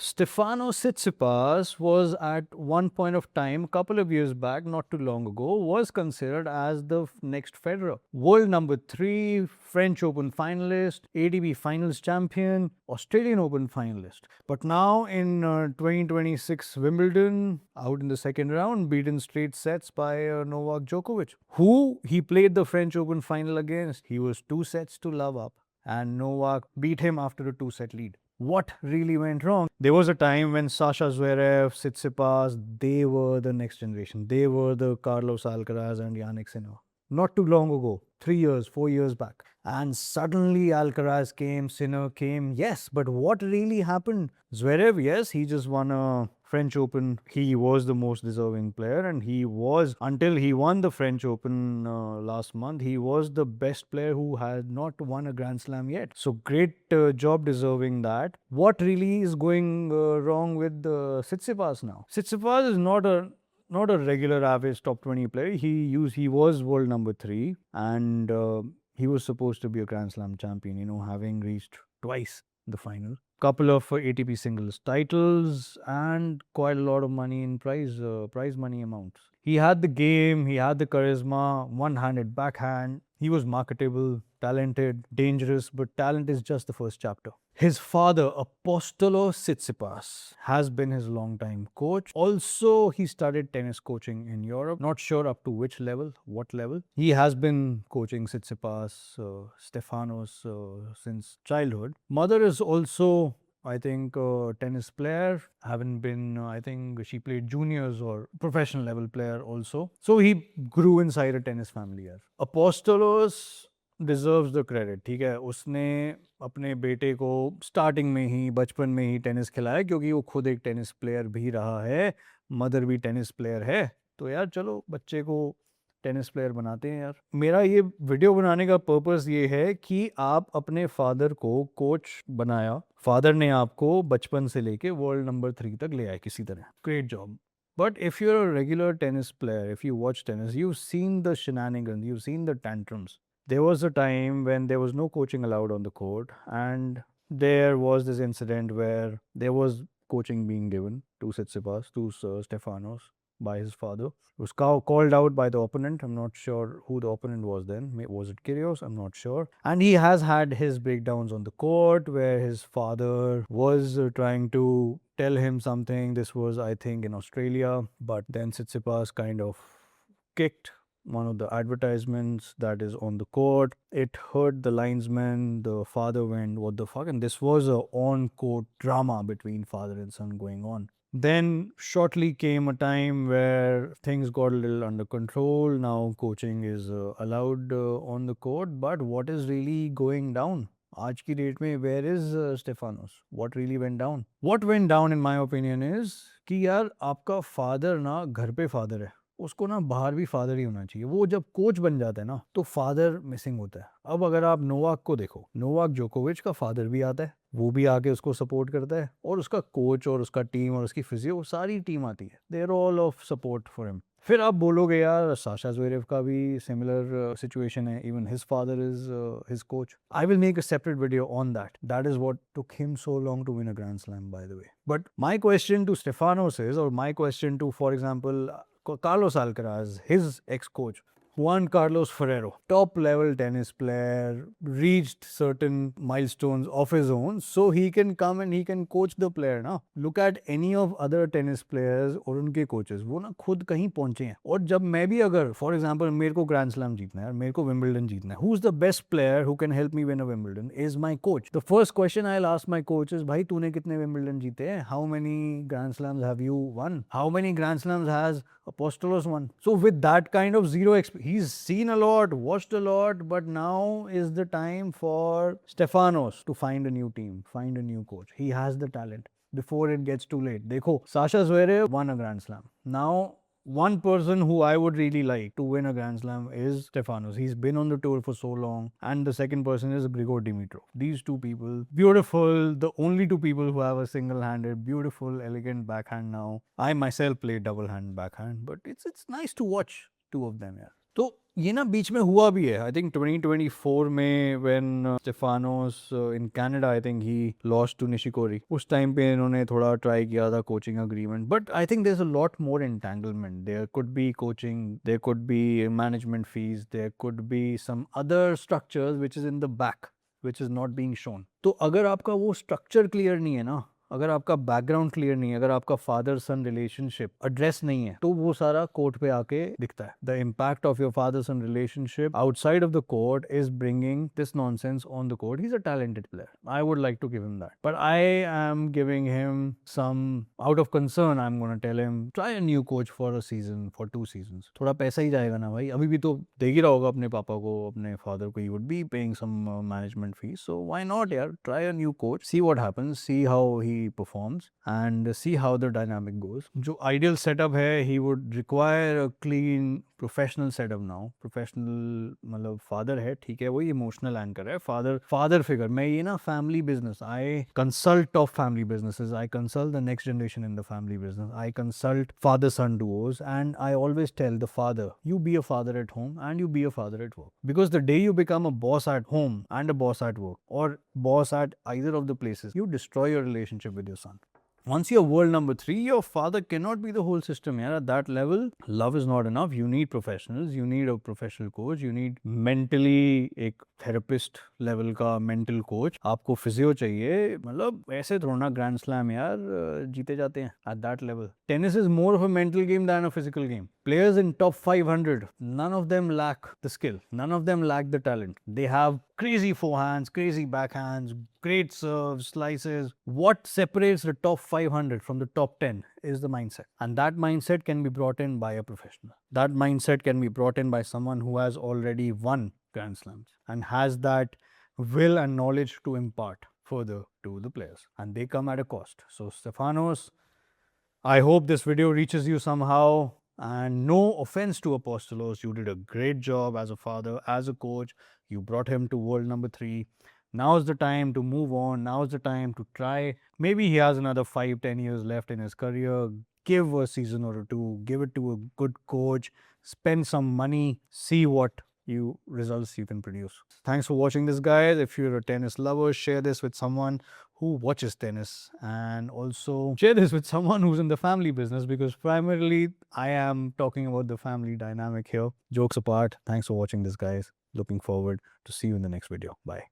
Stefanos Tsitsipas was at one point of time, a couple of years back, not too long ago, was considered as the next Federer. World number 3, French Open finalist, ATP Finals champion, Australian Open finalist. But now in 2026 Wimbledon, out in the second round, beaten straight sets by Novak Djokovic, who he played the French Open final against. He was 2 sets to love up, and Novak beat him after a 2-set lead. What really went wrong? There was a time when Sasha Zverev, Tsitsipas, they were the next generation. They were the Carlos Alcaraz and Yannick Sinner. Not too long ago, 3 years, 4 years back. And suddenly Alcaraz came, Sinner came. Yes, but what really happened? Zverev, yes, he just won a French Open. He was the most deserving player, and he was, until he won the French Open last month, he was the best player who had not won a Grand Slam yet. So great job deserving that. What really is going wrong with Tsitsipas now? Tsitsipas is not a regular average top 20 player. He was world number 3, and he was supposed to be a Grand Slam champion, having reached twice the final. Couple of ATP singles titles and quite a lot of money in prize money amounts. He had the game, he had the charisma, one-handed backhand. He was marketable, talented, dangerous, but talent is just the first chapter. His father, Apostolos Tsitsipas, has been his longtime coach. Also, he started tennis coaching in Europe. Not sure up to which level, what level. He has been coaching Tsitsipas, Stefanos since childhood. Mother is also, I think, a tennis player. Haven't been, I think she played juniors or professional level player also. So he grew inside a tennis family. Apostolos deserves the credit. ठीक है, उसने अपने बेटे को starting में ही, बचपन में ही tennis खिलाया, क्योंकि वो खुद एक टेनिस प्लेयर भी रहा है, मदर भी टेनिस प्लेयर है. तो यार चलो बच्चे को टेनिस प्लेयर बनाते हैं यार. मेरा ये वीडियो बनाने का पर्पस ये है कि आप अपने फादर को कोच बनाया, फादर ने आपको बचपन से लेके वर्ल्ड नंबर 3 तक ले आए किसी तरह. Great job. But if you're a regular tennis player, if you watch tennis, you've seen the shenanigans, you've seen the tantrums. There was a time when there was no coaching allowed on the court, and there was this incident where there was coaching being given to Tsitsipas, to Stefanos, by his father. It was called out by the opponent. I'm not sure who the opponent was then. Was it Kyrgios? I'm not sure. And he has had his breakdowns on the court where his father was trying to tell him something. This was, I think, in Australia. But then Tsitsipas kind of kicked one of the advertisements that is on the court. It hurt the linesman. The father went, what the fuck? And this was a on-court drama between father and son going on. Then shortly came a time where things got a little under control. Now coaching is allowed on the court. But what is really going down? आज की date में where is Stefanos? What really went down? What went down in my opinion is कि यार आपका father ना घर पे father है, उसको ना बाहर भी फादर ही होना चाहिए. वो जब कोच बन जाता है ना तो फादर मिसिंग होता है. अब अगर आप नोवाक को देखो, नोवाक जोकोविच का फादर भी आता है, वो भी आके उसको सपोर्ट करता है, और उसका कोच और उसका टीम और उसकी फिजियो, सारी टीम आती है. They are all of support for him. फिर आप बोलोगे यार साशा ज़्वेरेव का भी सिमिलर सिचुएशन है. Even his father is his coach. I will make a separate video on that. That is what took him so long to win a grand slam, by the way. But my question to Stefanos is, और my question to, for example, Carlos Alcaraz, his ex-coach, Juan Carlos Ferrero, top-level tennis player, reached certain milestones of his own, so he can come and he can coach the player ना. Look at any of other tennis players और उनके coaches, वो ना खुद कहीं पहुंचे हैं. और जब मैं भी अगर, for example, मेरे को Grand Slam जीतना है, मेरे को Wimbledon जीतना है, who's the best player who can help me win a Wimbledon is my coach. The first question I'll ask my coach is, भाई तूने कितने Wimbledon जीते हैं? How many Grand Slams have you won? How many Grand Slams has Apostolos won? So with that kind of zero experience, he's seen a lot, watched a lot, but now is the time for Stefanos to find a new team, find a new coach. He has the talent before it gets too late. Dekho, Sasha Zverev won a Grand Slam. Now, one person who I would really like to win a Grand Slam is Stefanos. He's been on the tour for so long. And the second person is Grigor Dimitrov. These two people, beautiful, the only two people who have a single-handed, beautiful, elegant backhand now. I myself play double-hand backhand, but it's nice to watch two of them, yeah. तो ये ना बीच में हुआ भी है. I think 2024 में when Stefanos in Canada, I think he lost to Nishikori. उस time पे इन्होंने थोड़ा ट्राई किया था coaching agreement. But I think there's a lot more entanglement. There could be coaching, there could be management fees, there could be some other structures which is in the back, which is not being shown. तो अगर आपका वो structure clear नहीं है ना, अगर आपका background clear नहीं है, अगर आपका फादर सन रिलेशनशिप एड्रेस नहीं है, तो वो सारा कोर्ट पे आके दिखता है. The impact of your father son relationship outside of the court is bringing this nonsense on the court. He is a talented player. I would like to give him that, but I am giving him some out of concern. I am gonna tell him try a new coach for a season, for 2 seasons. थोड़ा पैसा ही जाएगा ना भाई, अभी भी तो दे ही रहा होगा अपने पापा को, अपने फादर को. He would be paying some management fees, so why not यार, try a new coach, see what happens, see how he performs and see how the dynamic goes. जो ideal setup है, he would require a clean professional setup now. Professional मतलब father है, ठीक है, वही emotional anchor है, father figure. मैं ये ना family business, I consult of family businesses, I consult the next generation in the family business, I consult father son duos, and I always tell the father, you be a father at home and you be a father at work, because the day you become a boss at home and a boss at work, or boss at either of the places, you destroy your relationship with your son. Once you're world number 3, your father cannot be the whole system. Yeah, at that level, love is not enough. You need professionals. You need a professional coach. You need mentally एक therapist level का mental coach. आपको physio चाहिए. मतलब ऐसे थोड़ा ना grand slam यार जीते जाते हैं at that level. Tennis is more of a mental game than a physical game. Players in top 500, none of them lack the skill. None of them lack the talent. They have crazy forehands, crazy backhands, great serves, slices. What separates the top 500 from the top 10 is the mindset. And that mindset can be brought in by a professional. That mindset can be brought in by someone who has already won Grand Slams and has that will and knowledge to impart further to the players. And they come at a cost. So Stefanos, I hope this video reaches you somehow. And no offense to Apostolos, you did a great job as a father, as a coach. You brought him to world number 3. Now is the time to move on. Now is the time to try. Maybe he has another 5-10 years left in his career. Give a season or two. Give it to a good coach. Spend some money. See what results you can produce. Thanks for watching this, guys. If you're a tennis lover, share this with someone who watches tennis, and also share this with someone who's in the family business, because primarily I am talking about the family dynamic here. Jokes apart, thanks for watching this, guys. Looking forward to see you in the next video. Bye.